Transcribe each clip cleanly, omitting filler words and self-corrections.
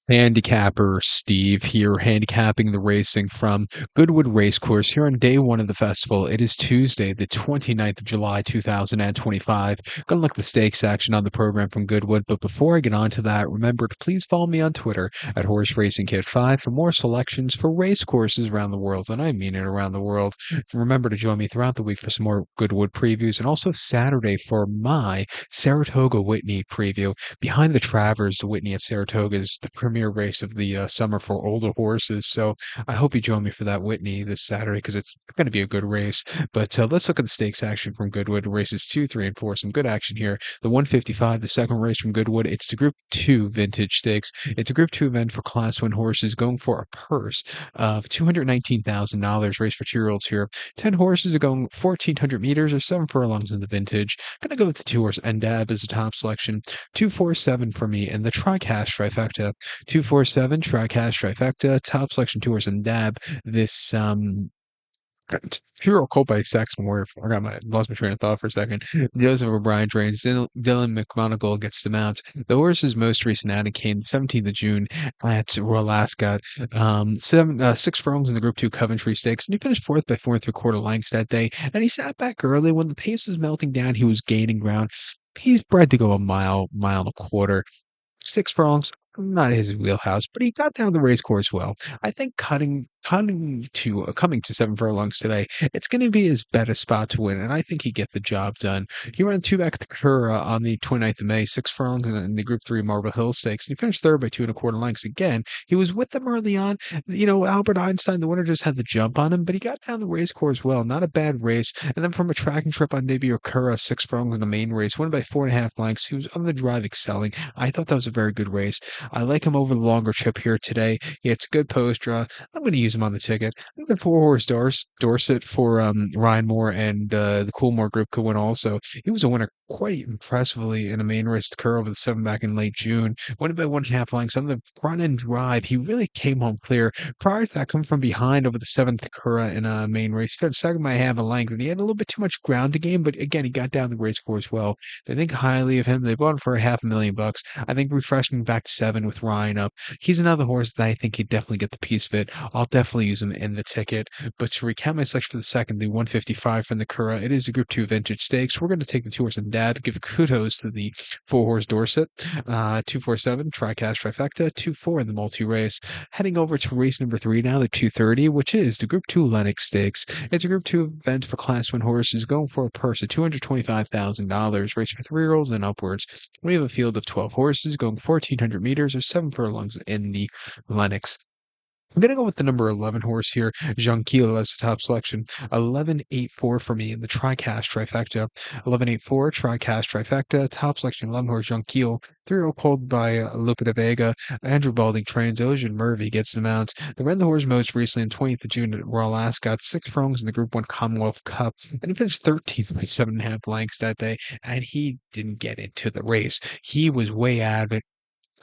Handicapper Steve here, handicapping the racing from Goodwood Racecourse here on day one of the festival. It is Tuesday, the 29th of July, 2025. Gonna look at the stakes action on the program from Goodwood, but before I get on to that, remember to please follow me on Twitter at Horse Racing Kit 5 for more selections for race courses around the world, and I mean it around the world. Remember to join me throughout the week for some more Goodwood previews, and also Saturday for my Saratoga Whitney preview. Behind the Travers, the Whitney at Saratoga is the premier race of the summer for older horses. So I hope you join me for that Whitney this Saturday because it's going to be a good race. But let's look at the stakes action from Goodwood. Races 2, 3, and 4. Some good action here. The 155, the second race from Goodwood. It's the Group 2 Vintage Stakes. It's a Group 2 event for Class 1 horses going for a purse of $219,000. Race materials here. 10 horses are going 1,400 meters or 7 furlongs in the vintage. Going to go with the 2 horse Endab as the top selection. 247 for me and the TriCash trifecta. 247 TriCash trifecta, top selection 2 horse and dab. This Hero called by Saxon Warrior. Lost my train of thought for a second. Joseph O'Brien trains. Dylan McMonagle gets the mount. The horse's most recent outing came the 17th of June at Royal Ascot. 6 furlongs in the Group 2 Coventry Stakes, and he finished fourth by 4 3/4 lengths that day. And he sat back early when the pace was melting down. He was gaining ground. He's bred to go a mile and a quarter. 6 furlongs, not his wheelhouse, but he got down the race course well. I think coming to 7 furlongs today, it's going to be his better spot to win, and I think he get the job done. He ran 2 back at the Cura on the 29th of May, 6 furlongs in the Group 3 Marble Hill Stakes, and he finished third by 2 1/4 lengths. Again, he was with them early on. Albert Einstein, the winner, just had the jump on him, but he got down the race course well. Not a bad race. And then from a tracking trip on debut, Cura, 6 furlongs in the main race, won by 4 1/2 lengths. He was on the drive excelling. I thought that was a very good race. I like him over the longer trip here today. He had a good post draw. I'm going to use him on the ticket. I think the 4 horse Dorset for Ryan Moore and the Coolmore group could win also. He was a winner quite impressively in a main race to Kerr over the 7 back in late June. Won it by 1 1/2 lengths on the front end drive. He really came home clear. Prior to that, coming from behind over the 7th Curra in a main race. He finished second by 1/2 length, and he had a little bit too much ground to gain, but again, he got down the race course well. They think highly of him. They bought him for $500,000. I think refreshing back to 7 with Ryan up. He's another horse that I think he'd definitely get the piece of it. I'll definitely use him in the ticket. But to recap my selection for the second, the 155 from the Curra, it is a Group 2 Vintage Stakes. We're going to take the 2 horse and dad, give kudos to the 4 horse Dorset, 247, TriCash Trifecta, 2-4 in the multi race. Heading over to race number 3 now, the 230, which is the Group 2 Lennox Stakes. It's a Group 2 event for Class 1 horses going for a purse of $225,000, race for 3-year-olds and upwards. We have a field of 12 horses going 1,400 meters or 7 furlongs in the Lennox. I'm going to go with the number 11 horse here, Jonquil as the top selection. 11-8-4 for me in the TriCash trifecta. 11-8-4, TriCash trifecta. Top selection, 11 horse Jonquil. 3-year-old called by Luca de Vega. Andrew Balding trains. Ocean Murphy gets the mount. They ran the horse most recently on 20th of June at Royal Ascot. 6 furlongs in the Group 1 Commonwealth Cup. And he finished 13th by 7 1/2 lengths that day. And he didn't get into the race. He was way out of it.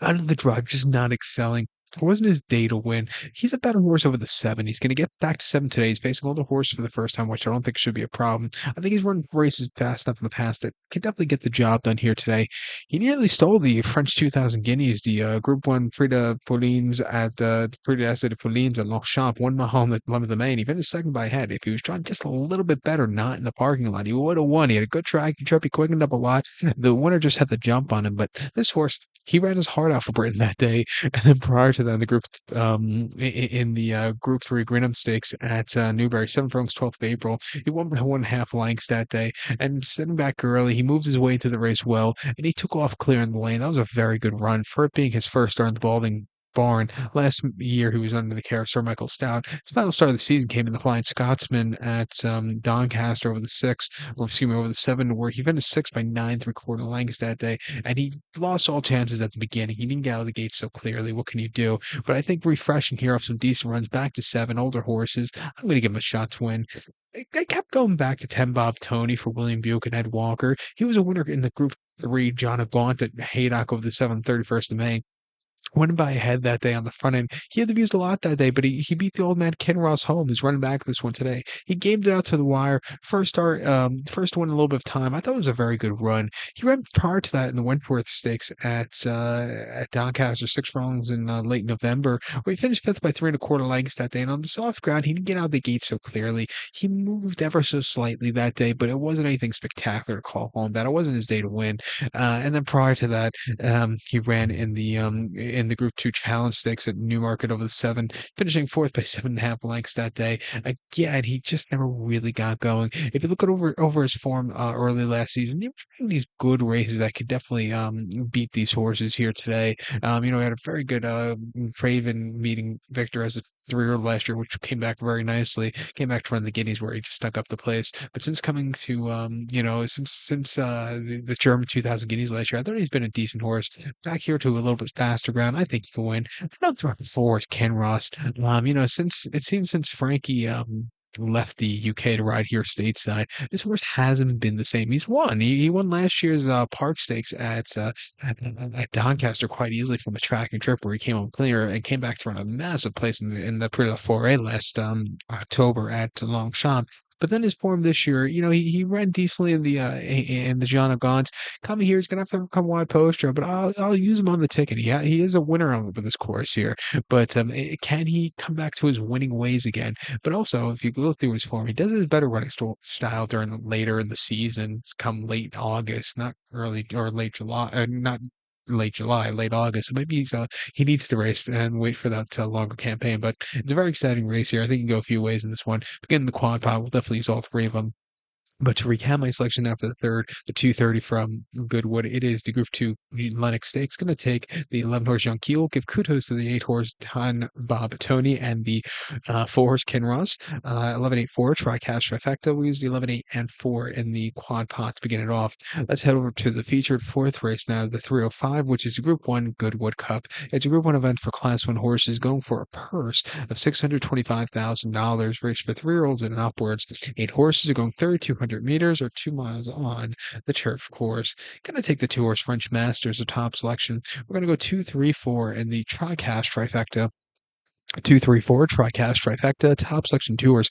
Out of the drive, just not excelling. It wasn't his day to win. He's a better horse over the 7. He's going to get back to 7 today. He's facing older horse for the first time, which I don't think should be a problem. I think he's run races fast enough in the past that can definitely get the job done here today. He nearly stole the French 2000 Guineas, the Group 1 Prix de Foulines at Prix de Foulines at Longchamp, 1 mile on the 11th of May, and he finished second by a head. If he was trying just a little bit better, not in the parking lot, he would have won. He had a good track. He quickened up a lot. The winner just had the jump on him, but this horse, he ran his heart out for Britain that day. And then prior to that, the group in the Group 3 Grinham Stakes at Newbury, 7 furlongs, 12th of April. He won by 1 1/2 lengths that day. And sitting back early, he moved his way into the race well, and he took off clear in the lane. That was a very good run for it being his first start in the Balding Barn. Last year, he was under the care of Sir Michael Stout. His final start of the season came in the Flying Scotsman at Doncaster over the 7, where he finished 6 by 9 3/4 lengths that day, and he lost all chances at the beginning. He didn't get out of the gate so clearly. What can you do? But I think refreshing here off some decent runs back to 7, older horses. I'm going to give him a shot to win. I kept going back to 10 Bob Tony for William Buick and Ed Walker. He was a winner in the Group 3 John of Gaunt at Haydock over the 7th, 31st of May. went by ahead that day on the front end. He had the views a lot that day, but he beat the old man Ken Ross home, who's running back this one today. He gamed it out to the wire. First start, first win a little bit of time. I thought it was a very good run. He ran prior to that in the Wentworth Stakes at Doncaster, 6 furlongs in late November, where he finished fifth by 3 1/4 lengths that day. And on the soft ground, he didn't get out of the gate so clearly. He moved ever so slightly that day, but it wasn't anything spectacular to call home. That it wasn't his day to win. And then prior to that, he ran in the Group 2 Challenge Stakes at Newmarket over the 7, finishing fourth by 7.5 lengths that day. Again, he just never really got going. If you look at over his form early last season, he was running these good races that could definitely beat these horses here today. He had a very good Craven meeting Victor as a 3-year-old last year, which came back very nicely. Came back to run the Guineas where he just stuck up the place. But since coming to since the German 2000 Guineas last year, I thought he's been a decent horse. Back here to a little bit faster ground, I think he can win. I don't throw four is Ken Ross. Since Frankie left the UK to ride here stateside, this horse hasn't been the same. He's won. He won last year's Park Stakes at Doncaster quite easily from a track and trip where he came home clear and came back to run a massive place in the Prix de Forêt last October at Longchamp. But then his form this year, he ran decently in the John O'Gons. Coming here, he's gonna have to come wide poster, but I'll use him on the ticket. He is a winner on with this course here, but can he come back to his winning ways again? But also, if you go through his form, he does his better running style during later in the season, come late August, not early or late July, not late July, late August. So maybe he needs to race and wait for that longer campaign. But it's a very exciting race here. I think you can go a few ways in this one. Again, the quad pot, we'll definitely use all three of them. But to recap my selection now for the third, the 230 from Goodwood, it is the Group 2 Lennox Stakes. Going to take the 11 horse Young Keel, give kudos to the 8 horse Ton Bob Tony and the 4 horse Kinross. 11-8-4, Tri-Cash Trifecta. We use the 11-8 and 4 in the quad pot to begin it off. Let's head over to the featured fourth race now, the 305, which is the Group 1 Goodwood Cup. It's a Group 1 event for Class 1 horses going for a purse of $625,000, race for 3-year-olds and upwards. 8 horses are going 3,200 meters or 2 miles on the turf course. Gonna take the 2 horse French Master as a top selection. We're gonna go 2, 3, 4 in the Tri-Cash Trifecta. 2, 3, 4 Tri-Cash Trifecta. Top selection 2 horse.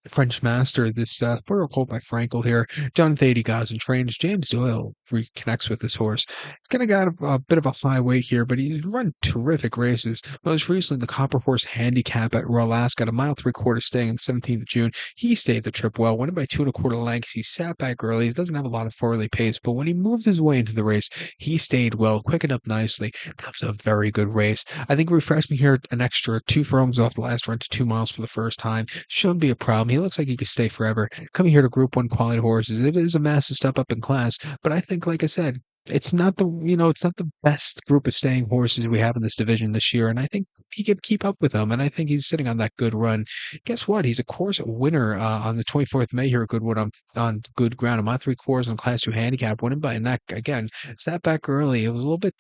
French Master, this thorough colt by Frankel here. John Thady guys and trains. James Doyle reconnects with this horse. He's kind of got a bit of a high weight here, but he's run terrific races. Most recently, the Copper Horse Handicap at Royal Ascot, a mile 3/4 staying on the 17th of June. He stayed the trip well, won it by 2 1/4 lengths. He sat back early. He doesn't have a lot of early pace, but when he moved his way into the race, he stayed well, quickened up nicely. That was a very good race. I think refreshed me here an extra 2 furlongs off the last run to 2 miles for the first time. Shouldn't be a problem. He looks like he could stay forever. Coming here to Group 1 quality horses, it is a massive step up in class, but I think, like I said, it's not the best group of staying horses we have in this division this year, and I think he could keep up with them, and I think he's sitting on that good run. Guess what? He's a course winner on the 24th of May here at Goodwood on good ground. A mile 3/4 on Class 2 handicap, winning by a neck. Again, sat back early. It was a little bit,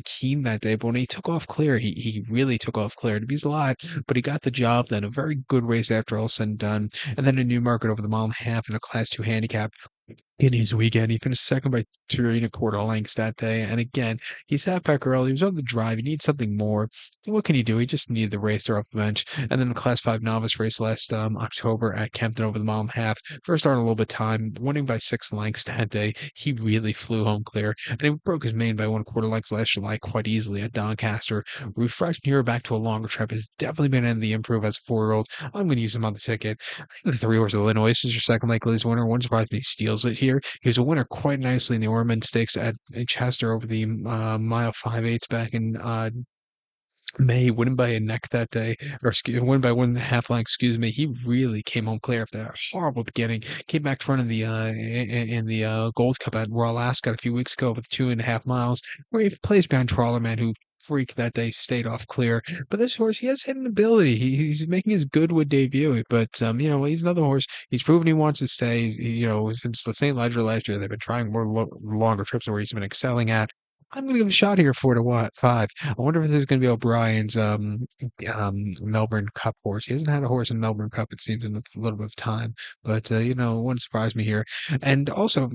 keen that day, but when he took off clear, he really took off clear. To be a lot, but he got the job done. A very good race after all said and done. And then a Newmarket over the mile and a half in a Class 2 handicap in his weekend. He finished second by 3 1/4 lengths that day. And again, he sat back early. He was on the drive. He needs something more. What can he do? He just needed the race there off the bench. And then the Class 5 novice race last October at Kempton over the mile and a half. First started a little bit time, winning by 6 lengths that day. He really flew home clear. And he broke his main by 1/4 lengths last July quite easily at Doncaster. Refreshed here back to a longer trip. Has definitely been in the improve as a 4-year-old. I'm going to use him on the ticket. I think the 3 horse Illinois is your second likeliest winner. One surprise me he steals it here. He was a winner quite nicely in the Ormond Stakes at Chester over the mile 5/8 back in May, winning by a neck that day, or win by 1.5 lengths. Excuse me. He really came home clear after that horrible beginning. Came back to front in the Gold Cup at Royal Ascot a few weeks ago with 2.5 miles, where he plays behind Trawlerman, who freak that day stayed off clear. But this horse, he has hidden ability. He's making his Goodwood debut, but he's another horse. He's proven he wants to stay. Since the St. Ledger last year, they've been trying more longer trips where he's been excelling at. I'm gonna give a shot here 4 to 5. I wonder if this is gonna be O'Brien's Melbourne Cup horse. He hasn't had a horse in Melbourne Cup, it seems, in a little bit of time. But it wouldn't surprise me here. And also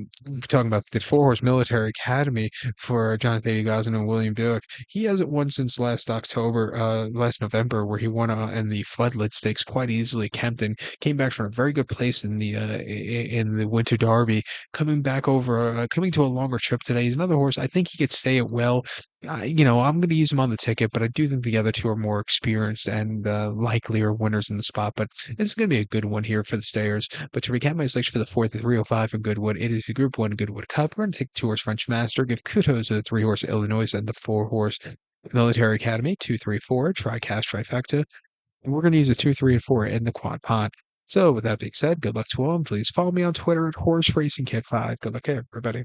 talking about the 4 horse military academy for Jonathan Gosden and William Buick. He hasn't won since last November, where he won in the Floodlit Stakes quite easily. Kempton came back from a very good place in the Winter Derby, coming to a longer trip today. He's another horse. I think he could stay it well. I'm going to use him on the ticket, but I do think the other 2 are more experienced and likelier winners in the spot. But this is going to be a good one here for the stayers. But to recap my selection for the 4th, the 305 for Goodwood, it is the Group 1 Goodwood Cup. We're going to take the 2 horse French Master, give kudos to the 3 horse Illinois and the 4 horse Military Academy, 2, 3, 4, Tricast, Trifecta. And we're going to use a 2, 3, and 4 in the quad pot. So with that being said, good luck to all, and please follow me on Twitter at Horse Racing Kid 5. Good luck, everybody.